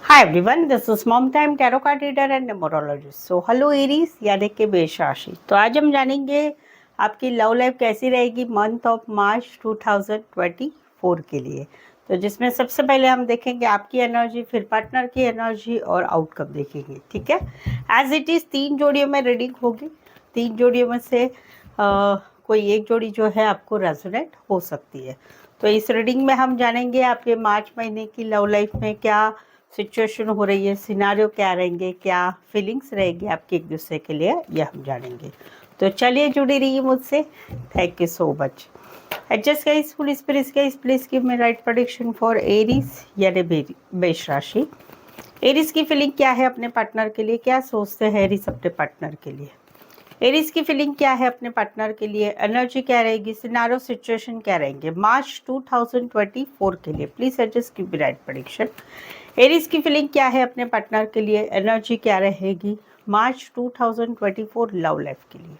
Hi everyone, this is mom time tarot card reader and numerologist. So hello Aries यानी कि मेष राशि। तो आज हम जानेंगे आपकी लव लाइफ कैसी रहेगी मंथ ऑफ मार्च 2024 के लिए। तो जिसमें सबसे पहले हम देखेंगे आपकी एनर्जी, फिर पार्टनर की एनर्जी और आउटकम देखेंगे। ठीक है, एज इट इज़ 3 जोड़ियों में रीडिंग होगी। 3 जोड़ियों में से कोई एक जोड़ी जो है आपको रेजोनेट हो सकती है। तो इस रीडिंग में हम जानेंगे आपके मार्च महीने की लव लाइफ में क्या सिचुएशन हो रही है, सिनारियो क्या रहेंगे, क्या फीलिंग्स रहेगी आपकी एक दूसरे के लिए, यह हम जानेंगे। तो चलिए जुड़ी रहिए मुझसे। Thank you so much. Adjust guys, full spirit guys, please give me right prediction for Aries यानी मेष राशि। एरीज की फीलिंग क्या है अपने पार्टनर के लिए, क्या सोचते हैं एरीज अपने पार्टनर के लिए। एरीज की फीलिंग क्या है अपने पार्टनर के लिए, एनर्जी क्या रहेगी, सिनारियो सिचुएशन क्या रहेंगे मार्च 2024 के लिए। Please adjust give me right prediction. Aries की फीलिंग क्या है अपने पार्टनर के लिए, एनर्जी क्या रहेगी मार्च 2024 लव लाइफ के लिए।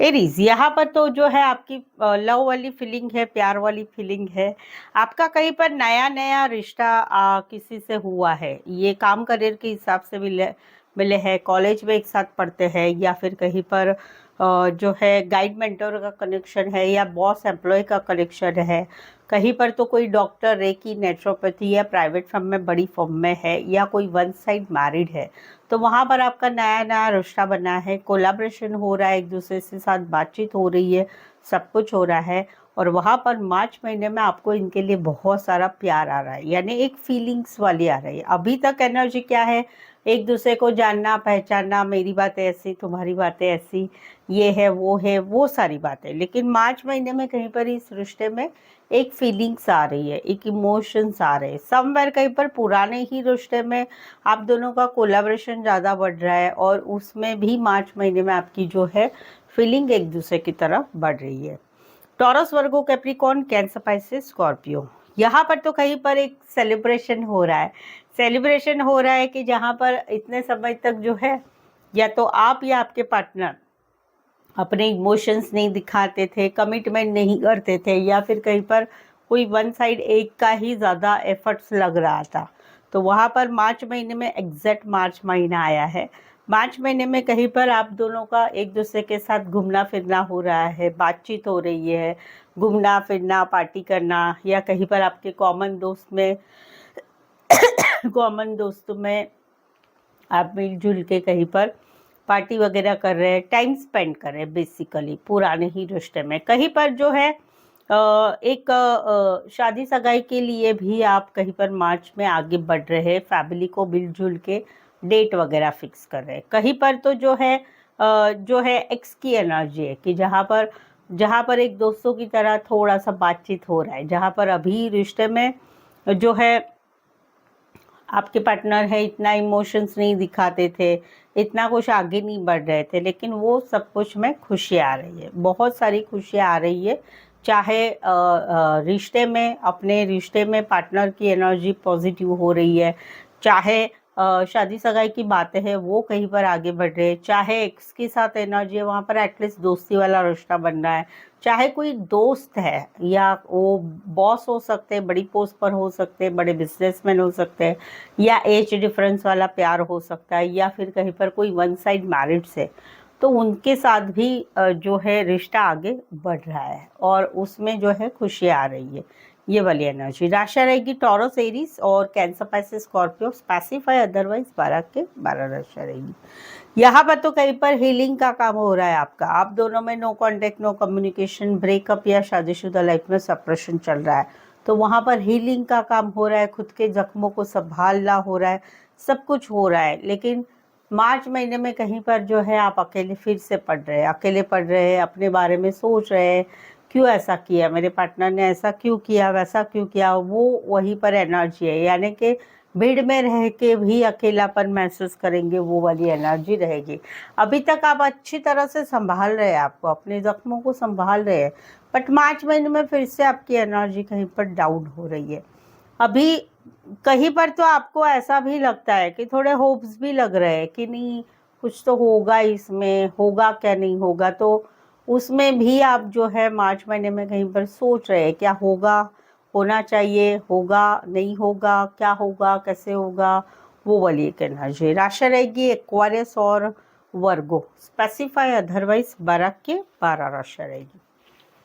एरीज, यहाँ पर तो जो है आपकी लव वाली फीलिंग है, प्यार वाली फीलिंग है। आपका कहीं पर नया नया रिश्ता किसी से हुआ है। ये काम करियर के हिसाब से मिले हैं, कॉलेज में एक साथ पढ़ते हैं, या फिर कहीं पर जो है गाइड मेंटर का कनेक्शन है, या बॉस एम्प्लॉय का कनेक्शन है। कहीं पर तो कोई डॉक्टर, रेकी, नेचुरोपैथी या प्राइवेट फर्म में, बड़ी फर्म में है, या कोई वन साइड मैरिड है। तो वहाँ पर आपका नया नया रिश्ता बना है, कोलैबोरेशन हो रहा है, एक दूसरे से साथ बातचीत हो रही है, सब कुछ हो रहा है। और वहाँ पर मार्च महीने में आपको इनके लिए बहुत सारा प्यार आ रहा है, यानी एक फीलिंग्स वाली आ रही है। अभी तक एनर्जी क्या है, एक दूसरे को जानना, पहचानना, मेरी बातें ऐसी, तुम्हारी बातें ऐसी, ये है, वो सारी बातें। लेकिन मार्च महीने में कहीं पर इस रिश्ते में एक फीलिंग्स आ रही है, एक इमोशंस आ रहे हैं। समवेयर कहीं पर पुराने ही रिश्ते में आप दोनों का कोलैबोरेशन ज़्यादा बढ़ रहा है, और उसमें भी मार्च महीने में आपकी जो है फीलिंग एक दूसरे की तरफ बढ़ रही है। टॉरस, वर्गो, कैप्रिकॉर्न, कैंसर, पाइसेस, स्कॉर्पियो। यहाँ पर तो कहीं पर एक सेलिब्रेशन हो रहा है। सेलिब्रेशन हो रहा है कि जहाँ पर इतने समय तक जो है, या तो आप या आपके पार्टनर अपने इमोशंस नहीं दिखाते थे, कमिटमेंट नहीं करते थे, या फिर कहीं पर कोई वन साइड एक का ही ज़्यादा एफर्ट्स लग रहा था। तो वहाँ पर मार्च महीने में, एग्जैक्ट मार्च महीना आया है, मार्च महीने में कहीं पर आप दोनों का एक दूसरे के साथ घूमना फिरना हो रहा है, बातचीत हो रही है, घूमना फिरना, पार्टी करना, या कहीं पर आपके कॉमन दोस्त में कॉमन दोस्तों में आप मिलजुल के कहीं पर पार्टी वगैरह कर रहे हैं, टाइम स्पेंड कर रहे हैं। बेसिकली पुराने ही रिश्ते में कहीं पर जो है एक शादी सगाई के लिए भी आप कहीं पर मार्च में आगे बढ़ रहे हैं, फैमिली को मिलजुल के डेट वगैरह फिक्स कर रहे हैं। कहीं पर तो जो है एक्स की एनर्जी है कि जहाँ पर एक दोस्तों की तरह थोड़ा सा बातचीत हो रहा है, जहाँ पर अभी रिश्ते में जो है आपके पार्टनर है इतना इमोशंस नहीं दिखाते थे, इतना कुछ आगे नहीं बढ़ रहे थे, लेकिन वो सब कुछ में खुशी आ रही है, बहुत सारी खुशियाँ आ रही है। चाहे रिश्ते में, अपने रिश्ते में पार्टनर की एनर्जी पॉजिटिव हो रही है, चाहे शादी सगाई की बातें हैं वो कहीं पर आगे बढ़ रहे हैं, चाहे एक्स के साथ एनर्जी है, वहाँ पर एटलीस्ट दोस्ती वाला रिश्ता बन रहा है, चाहे कोई दोस्त है, या वो बॉस हो सकते हैं, बड़ी पोस्ट पर हो सकते हैं, बड़े बिजनेसमैन हो सकते हैं, या एज डिफरेंस वाला प्यार हो सकता है, या फिर कहीं पर कोई वन साइड मैरिज है, तो उनके साथ भी जो है रिश्ता आगे बढ़ रहा है, और उसमें जो है खुशी आ रही है। ये वाली एनर्जी राशि रहेगी टॉरस, एरीज और cancer, Pisces, Scorpio. Specify otherwise 12 के 12 राशि रहेगी। यहाँ पर तो कहीं पर हीलिंग का काम हो रहा है आपका, आप दोनों में no contact, no communication, breakup या शादीशुदा लाइफ में सप्रेशन चल रहा है, तो वहाँ पर हीलिंग का काम हो रहा है, खुद के जख्मों को संभालना हो रहा है, सब कुछ हो रहा है। लेकिन मार्च महीने में कहीं पर जो है आप अकेले फिर से पढ़ रहे हैं, अकेले पढ़ रहे हैं, अपने बारे में सोच रहे हैं, क्यों ऐसा किया मेरे पार्टनर ने, ऐसा क्यों किया, वैसा क्यों किया। वो वहीं पर एनर्जी है, यानी कि भीड़ में रह के भी अकेलापन महसूस करेंगे, वो वाली एनर्जी रहेगी। अभी तक आप अच्छी तरह से संभाल रहे हैं, आपको अपने जख्मों को संभाल रहे हैं, बट मार्च महीने में फिर से आपकी एनर्जी कहीं पर डाउन हो रही है। अभी कहीं पर तो आपको ऐसा भी लगता है कि थोड़े होप्स भी लग रहे हैं कि नहीं कुछ तो होगा, इसमें होगा क्या नहीं होगा, तो उसमें भी आप जो है मार्च महीने में कहीं पर सोच रहे हैं क्या होगा, होना चाहिए, होगा, नहीं होगा, क्या होगा, कैसे होगा, वो वाली एक एनर्जी। राशि रहेगी एक्वारियस और वर्गो, स्पेसिफाई अदरवाइज 12 के 12 राशि रहेगी।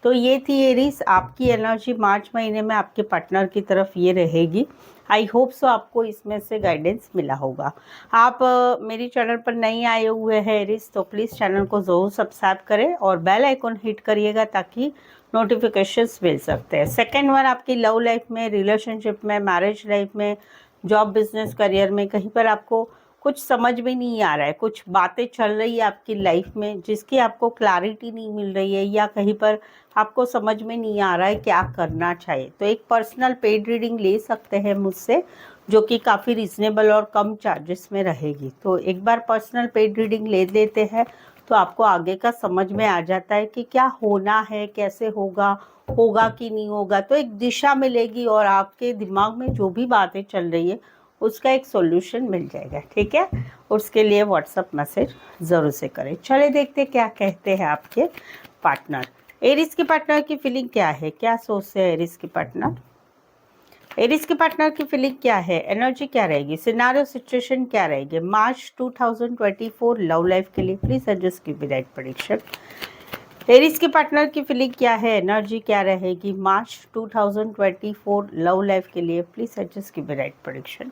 तो ये थी एरीज, आपकी एनर्जी मार्च महीने में आपके पार्टनर की तरफ ये रहेगी। आई होप सो आपको इसमें से गाइडेंस मिला होगा। आप मेरी चैनल पर नए आए हुए हैं एरीज, तो प्लीज़ चैनल को ज़रूर सब्सक्राइब करें और बेल आइकन हिट करिएगा ताकि नोटिफिकेशंस मिल सकते हैं। सेकेंड वन, आपकी लव लाइफ में, रिलेशनशिप में, मैरिज लाइफ में, जॉब, बिजनेस, करियर में कहीं पर आपको कुछ समझ में नहीं आ रहा है, कुछ बातें चल रही है आपकी लाइफ में जिसकी आपको क्लैरिटी नहीं मिल रही है, या कहीं पर आपको समझ में नहीं आ रहा है क्या करना चाहिए, तो एक पर्सनल पेड रीडिंग ले सकते हैं मुझसे, जो कि काफ़ी रीजनेबल और कम चार्जेस में रहेगी। तो एक बार पर्सनल पेड रीडिंग ले लेते हैं तो आपको आगे का समझ में आ जाता है कि क्या होना है, कैसे होगा, होगा कि नहीं होगा, तो एक दिशा मिलेगी और आपके दिमाग में जो भी बातें चल रही है उसका एक सॉल्यूशन मिल जाएगा। ठीक है, उसके लिए व्हाट्सअप मैसेज ज़रूर से करें। चले देखते क्या कहते हैं आपके पार्टनर। एरिस के पार्टनर की फीलिंग क्या है, क्या सोचते हैं एरिस के पार्टनर, एरिस के पार्टनर की फीलिंग क्या है, एनर्जी क्या रहेगी, सिनारियो सिचुएशन क्या रहेगी मार्च 2024 लव लाइफ के लिए। Please adjust give me right prediction. Aries के पार्टनर की फीलिंग क्या है, एनर्जी क्या रहेगी मार्च 2024 लव लाइफ के लिए। Please adjust give me right prediction.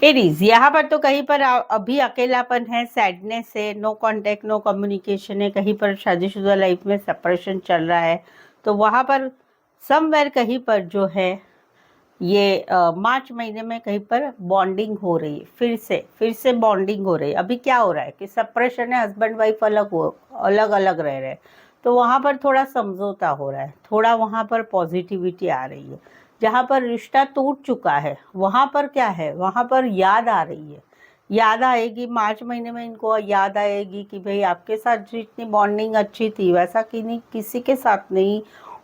Aries, यहाँ पर तो कहीं पर अभी अकेलापन है, सैडनेस है, नो कांटेक्ट, नो कम्युनिकेशन है, कहीं पर शादीशुदा लाइफ में सेपरेशन चल रहा है, तो वहाँ पर समवेयर कहीं पर जो है ये मार्च महीने में कहीं पर बॉन्डिंग हो रही है, फिर से बॉन्डिंग हो रही है। अभी क्या हो रहा है कि सेपरेशन है, हस्बैंड वाइफ अलग अलग रह रहे हैं, तो वहाँ पर थोड़ा समझौता हो रहा है, थोड़ा वहाँ पर पॉजिटिविटी आ रही है। जहाँ पर रिश्ता टूट चुका है वहाँ पर क्या है, वहाँ पर याद आ रही है, याद आएगी मार्च महीने में, इनको याद आएगी कि भाई आपके साथ जितनी बॉन्डिंग अच्छी थी वैसा कि नहीं किसी के साथ नहीं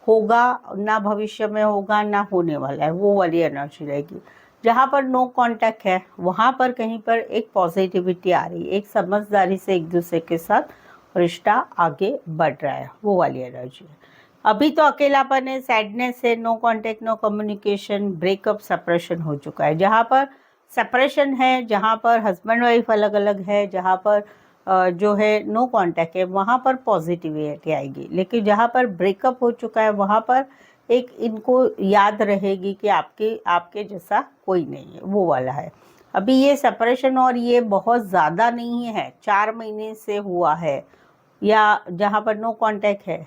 होगा, ना भविष्य में होगा, ना होने वाला है, वो वाली एनर्जी रहेगी। जहाँ पर नो कांटेक्ट है वहाँ पर कहीं पर एक पॉजिटिविटी आ रही है, एक समझदारी से एक दूसरे के साथ रिश्ता आगे बढ़ रहा है, वो वाली एनर्जी है। अभी तो अकेलापन है, सैडनेस है, no contact, no communication, breakup, separation हो चुका है। जहाँ पर सेपरेशन है, जहाँ पर हस्बैंड वाइफ अलग अलग है, जहाँ पर जो है नो कांटेक्ट है, वहाँ पर पॉजिटिविटी आएगी। लेकिन जहाँ पर ब्रेकअप हो चुका है वहाँ पर एक इनको याद रहेगी कि आपके जैसा कोई नहीं है, वो वाला है। अभी ये सेपरेशन और ये बहुत ज़्यादा नहीं है, 4 महीने से हुआ है, या जहाँ पर नो कांटेक्ट है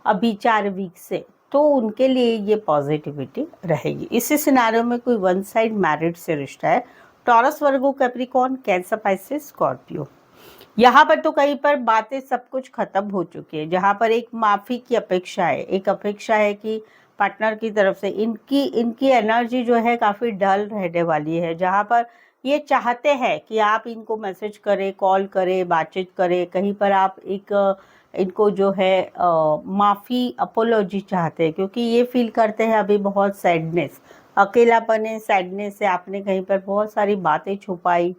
अभी 4 वीक से, तो उनके लिए ये पॉजिटिविटी रहेगी। इसी सिनारियो में कोई वन साइड मैरिड से रिश्ता है, टॉरस, वर्गो, कैप्रिकॉर्न, कैंसर, पाइसेस, स्कॉर्पियो, यहाँ पर तो कहीं पर बातें सब कुछ खत्म हो चुकी है। जहाँ पर एक माफ़ी की अपेक्षा है, एक अपेक्षा है कि पार्टनर की तरफ से इनकी एनर्जी जो है काफ़ी डल रहने वाली है। जहाँ पर ये चाहते हैं कि आप इनको मैसेज करें, कॉल करें, बातचीत करें, कहीं पर आप एक इनको जो है माफ़ी, अपोलॉजी चाहते हैं, क्योंकि ये फील करते हैं अभी बहुत सैडनेस, अकेलापन है, सैडनेस है, आपने कहीं पर बहुत सारी बातें छुपाई,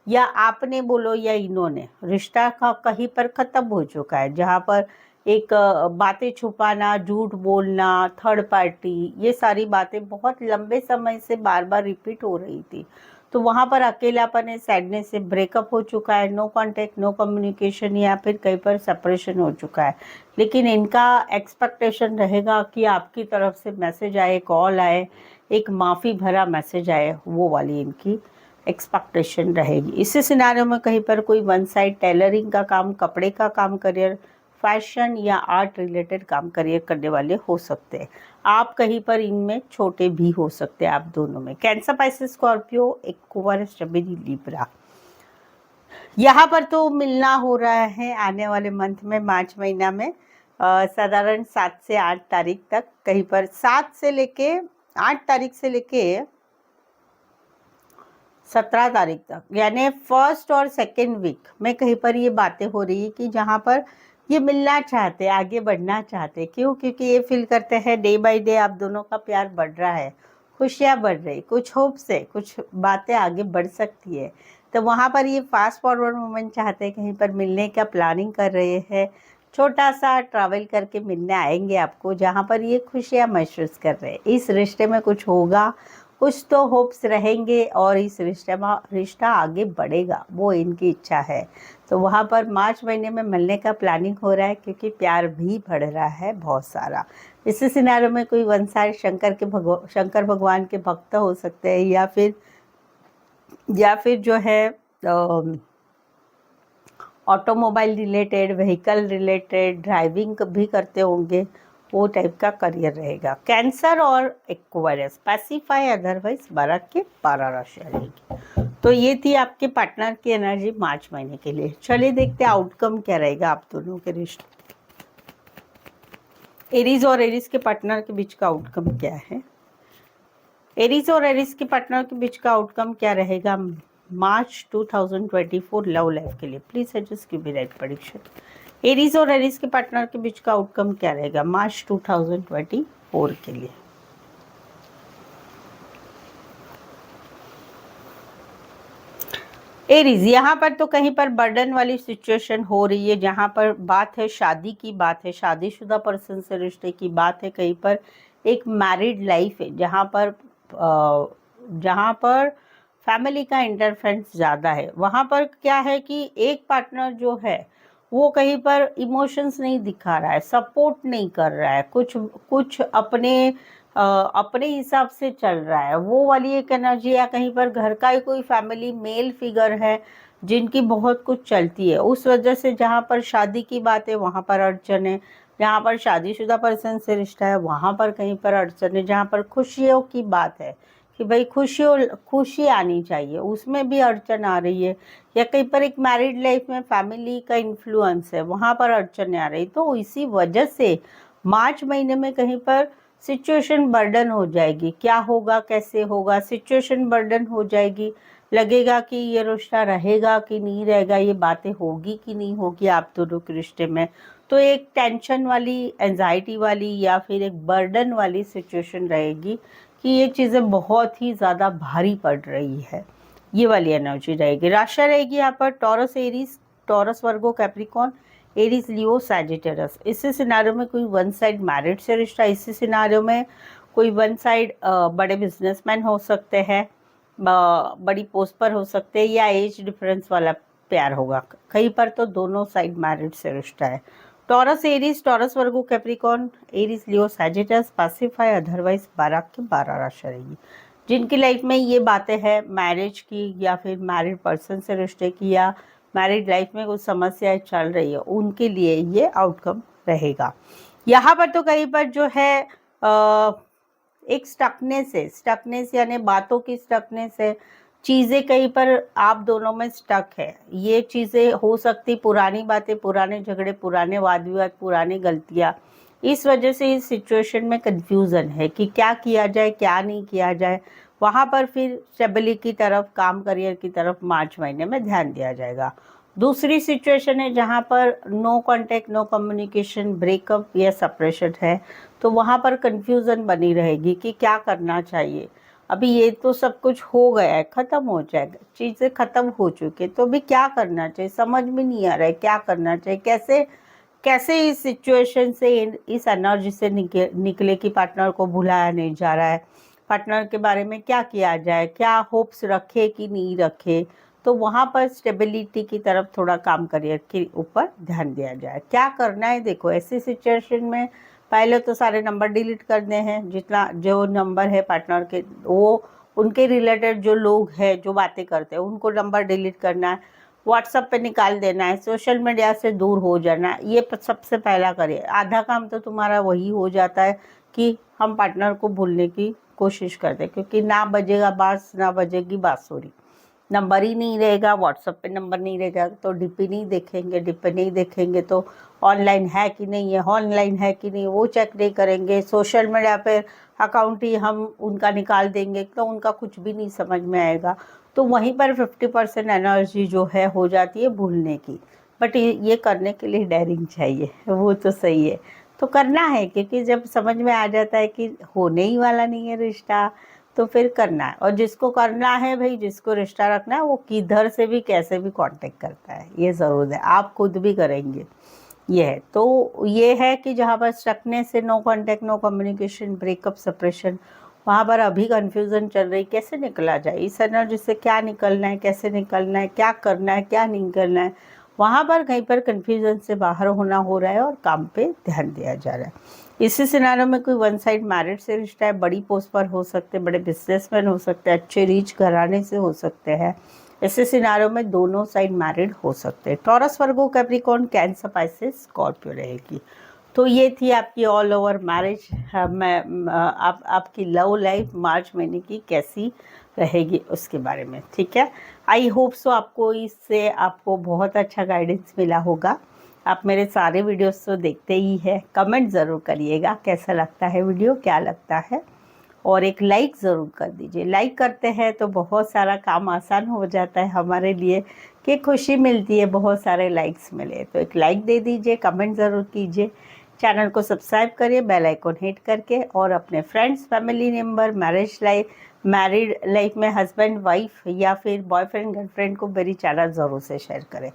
या आपने बोलो या इन्होंने, रिश्ता का कहीं पर ख़त्म हो चुका है। जहाँ पर एक बातें छुपाना, झूठ बोलना, थर्ड पार्टी, ये सारी बातें बहुत लंबे समय से बार बार रिपीट हो रही थी, तो वहाँ पर अकेलापन है, सैडनेस से, ब्रेकअप हो चुका है, नो कांटेक्ट, नो कम्युनिकेशन, या फिर कहीं पर सेपरेशन हो चुका है। लेकिन इनका एक्सपेक्टेशन रहेगा कि आपकी तरफ से मैसेज आए, कॉल आए, एक माफ़ी भरा मैसेज आए, वो वाली इनकी एक्सपेक्टेशन रहेगी। इसी सिनारियों में कहीं पर कोई वन साइड टेलरिंग का काम, कपड़े का काम, करियर, फैशन या आर्ट रिलेटेड काम करियर करने वाले हो सकते हैं। आप कहीं पर इनमें छोटे भी हो सकते हैं, आप दोनों में। कैंसर, पाइसेस, स्कॉर्पियो, एक्वारियस, जमिनी, लिब्रा, यहाँ पर तो मिलना हो रहा है आने वाले मंथ में, मार्च महीना में, साधारण 7 से 8 तारीख तक, कहीं पर 7 से लेके 8 तारीख से लेके 17 तारीख तक, यानी फर्स्ट और सेकेंड वीक में कहीं पर ये बातें हो रही है कि जहाँ पर ये मिलना चाहते, आगे बढ़ना चाहते। क्यों? क्योंकि ये फील करते हैं डे बाय डे आप दोनों का प्यार बढ़ रहा है, खुशियाँ बढ़ रही, कुछ होप से कुछ बातें आगे बढ़ सकती है। तो वहाँ पर ये फास्ट फॉरवर्ड मोमेंट चाहते हैं, कहीं पर मिलने का प्लानिंग कर रहे हैं, छोटा सा ट्रैवल करके मिलने आएंगे आपको, जहाँ पर ये खुशियाँ महसूस कर रहे हैं। इस रिश्ते में कुछ होगा, कुछ तो होप्स रहेंगे और इस रिश्ता आगे बढ़ेगा, वो इनकी इच्छा है। तो वहाँ पर मार्च महीने में मिलने का प्लानिंग हो रहा है, क्योंकि प्यार भी बढ़ रहा है बहुत सारा। इस सिनारियो में कोई वन साइड शंकर भगवान के भक्त हो सकते हैं, या फिर जो है automobile related, vehicle related, driving भी करते होंगे, वो टाइप का करियर रहेगा। कैंसर और एक्वायरस पैसिफाई अदरवाइज 12 के 12 राशि रहेगी। तो ये थी आपके पार्टनर की एनर्जी मार्च महीने के लिए। चलिए देखते हैं आउटकम क्या रहेगा आप दोनों के रिश्ते, एरीज और एरीज के पार्टनर के बीच का आउटकम क्या है। एरीज और एरीज के पार्टनर के बीच का आउटकम क्या रहेगा मार्च 2024 लव लाइफ के लिए। Please suggest give me right prediction. Aries और एरीज के पार्टनर के बीच का आउटकम क्या रहेगा मार्च 2024 के लिए। एरीज, यहाँ पर तो कहीं पर बर्डन वाली सिचुएशन हो रही है, जहाँ पर बात है शादी की, बात है शादीशुदा पर्सन से रिश्ते की, बात है कहीं पर एक मैरिड लाइफ है, जहाँ पर फैमिली का इंटरफेरेंस ज़्यादा है। वहाँ पर क्या है कि एक पार्टनर जो है वो कहीं पर इमोशंस नहीं दिखा रहा है, सपोर्ट नहीं कर रहा है, कुछ अपने हिसाब से चल रहा है, वो वाली एक एनर्जी। या कहीं पर घर का ही कोई फैमिली मेल फिगर है जिनकी बहुत कुछ चलती है, उस वजह से जहाँ पर शादी की बात है वहाँ पर अड़चन है, जहाँ पर शादीशुदा पर्सन से रिश्ता है वहाँ पर कहीं पर अड़चन है, जहाँ पर खुशियों की बात है कि भाई खुशी आनी चाहिए, उसमें भी अड़चन आ रही है। या कहीं पर एक मैरिड लाइफ में फैमिली का इन्फ्लुएंस है, वहाँ पर अड़चन आ रही। तो इसी वजह से मार्च महीने में कहीं पर सिचुएशन बर्डन हो जाएगी। क्या होगा, कैसे होगा, सिचुएशन बर्डन हो जाएगी। लगेगा कि ये रिश्ता रहेगा कि नहीं रहेगा, ये बातें होगी कि नहीं होगी आप दोनों के रिश्ते में। तो एक टेंशन वाली, एंजाइटी वाली या फिर एक बर्डन वाली सिचुएशन रहेगी कि ये चीज़ें बहुत ही ज़्यादा भारी पड़ रही है, ये वाली एनर्जी रहेगी। राशि रहेगी यहाँ पर Taurus Aries, Taurus Virgo Capricorn, Aries Leo Sagittarius. इसी सिनारियो में कोई वन साइड मैरिड से रिश्ता, इसी सिनारियो में कोई वन साइड बड़े बिजनेसमैन हो सकते हैं, बड़ी पोस्ट पर हो सकते हैं, या एज डिफरेंस वाला प्यार होगा। कहीं पर तो दोनों साइड मैरिड से रिश्ता है। Taurus Aries, Taurus Virgo Capricorn, Aries Leo Sagittarius pacify otherwise 12 के 12 राशि रहेगी। जिनकी लाइफ में ये बातें हैं मैरिज की, या फिर मैरिड पर्सन से रिश्ते की, या मैरिड लाइफ में कुछ समस्याएं चल रही है, उनके लिए ये आउटकम रहेगा। यहाँ पर तो कहीं पर जो है एक स्टकनेस यानी बातों की स्टकनेस है, चीज़ें कहीं पर आप दोनों में स्टक है। ये चीज़ें हो सकती पुरानी बातें, पुराने झगड़े, पुराने वाद विवाद, पुरानी गलतियाँ, इस वजह से इस सिचुएशन में कंफ्यूजन है कि क्या किया जाए, क्या नहीं किया जाए। वहाँ पर फिर स्टेबिलिटी की तरफ, काम करियर की तरफ मार्च महीने में ध्यान दिया जाएगा। दूसरी सिचुएशन है जहाँ पर no contact, no communication, breakup या सेपरेशन है, तो वहाँ पर कंफ्यूजन बनी रहेगी कि क्या करना चाहिए। अभी ये तो सब कुछ हो गया है, ख़त्म हो जाएगा, चीज़ें ख़त्म हो चुकी है, तो अभी क्या करना चाहिए समझ में नहीं आ रहा है, क्या करना चाहिए, कैसे इस सिचुएशन से, इस एनर्जी से निकले कि पार्टनर को भुलाया नहीं जा रहा है, पार्टनर के बारे में क्या किया जाए, क्या होप्स रखे कि नहीं रखे। तो वहाँ पर स्टेबिलिटी की तरफ थोड़ा काम करियर के ऊपर ध्यान दिया जाए। क्या करना है, देखो ऐसी सिचुएशन में पहले तो सारे नंबर डिलीट करने हैं, जितना जो नंबर है पार्टनर के, वो उनके रिलेटेड जो लोग हैं जो बातें करते हैं उनको नंबर डिलीट करना है, व्हाट्सएप पे निकाल देना है, सोशल मीडिया से दूर हो जाना है। ये सबसे पहला करिए, आधा काम तो तुम्हारा वही हो जाता है कि हम पार्टनर को भूलने की कोशिश करते हैं, क्योंकि ना बजेगा बांस ना बजेगी बांसुरी, नंबर ही नहीं रहेगा, व्हाट्सएप पे नंबर नहीं रहेगा तो डीपी नहीं देखेंगे तो ऑनलाइन है कि नहीं है, ऑनलाइन है कि नहीं वो चेक नहीं करेंगे, सोशल मीडिया पे अकाउंट ही हम उनका निकाल देंगे तो उनका कुछ भी नहीं समझ में आएगा। तो वहीं पर 50% एनर्जी जो है हो जाती है भूलने की। बट ये करने के लिए डेयरिंग चाहिए, वो तो सही है, तो करना है, क्योंकि जब समझ में आ जाता है कि होने ही वाला नहीं है रिश्ता, तो फिर करना है। और जिसको करना है भाई, जिसको रिश्ता रखना है, वो किधर से भी कैसे भी कांटेक्ट करता है, ये ज़रूर है, आप खुद भी करेंगे। ये है, तो ये है कि जहाँ पर रखने से no contact, no communication, breakup, separation, वहाँ पर अभी कन्फ्यूज़न चल रही, कैसे निकला जाए इस एनर्जी से, क्या निकलना है, कैसे निकलना है, क्या करना है, क्या नहीं करना है, वहाँ पर कहीं पर कन्फ्यूज़न से बाहर होना हो रहा है और काम पे ध्यान दिया जा रहा है। इसी सिनारियो में कोई वन साइड मैरिड से रिश्ता है, बड़ी पोस्ट पर हो सकते हैं, बड़े बिजनेसमैन हो सकते हैं, अच्छे रीच घराने से हो सकते हैं। ऐसे सिनारियो में दोनों साइड मैरिड हो सकते हैं। टॉरस, वर्गो, कैप्रिकॉर्न, कैंसर, पाइसेस, स्कॉर्पियो रहेगी। तो ये थी आपकी ऑल ओवर मैरिज, आपकी लव लाइफ मार्च महीने की कैसी रहेगी उसके बारे में, ठीक है। आई होप सो आपको इससे आपको बहुत अच्छा गाइडेंस मिला होगा। आप मेरे सारे वीडियोस तो देखते ही हैं, कमेंट ज़रूर करिएगा कैसा लगता है वीडियो, क्या लगता है, और एक लाइक ज़रूर कर दीजिए। लाइक करते हैं तो बहुत सारा काम आसान हो जाता है हमारे लिए, कि खुशी मिलती है बहुत सारे लाइक्स मिले। तो एक लाइक दे दीजिए, कमेंट ज़रूर कीजिए, चैनल को सब्सक्राइब करिए बेल आइकन हिट करके, और अपने friends, family member, married life में हस्बैंड वाइफ या फिर बॉयफ्रेंड गर्लफ्रेंड को मेरी चैनल ज़रूर से शेयर करें।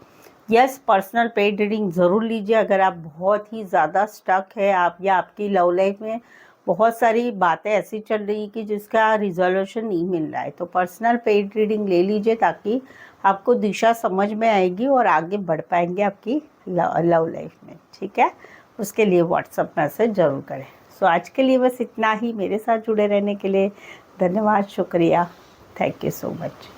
यस, पर्सनल पेड रीडिंग ज़रूर लीजिए अगर आप बहुत ही ज़्यादा स्टक है, आप या आपकी लव लाइफ में बहुत सारी बातें ऐसी चल रही कि जिसका रिजोल्यूशन नहीं मिल रहा है, तो पर्सनल पेड रीडिंग ले लीजिए, ताकि आपको दिशा समझ में आएगी और आगे बढ़ पाएंगे आपकी लव लाइफ में, ठीक है। उसके लिए व्हाट्सअप मैसेज ज़रूर करें। सो आज के लिए बस इतना ही। मेरे साथ जुड़े रहने के लिए धन्यवाद, शुक्रिया, थैंक यू सो मच।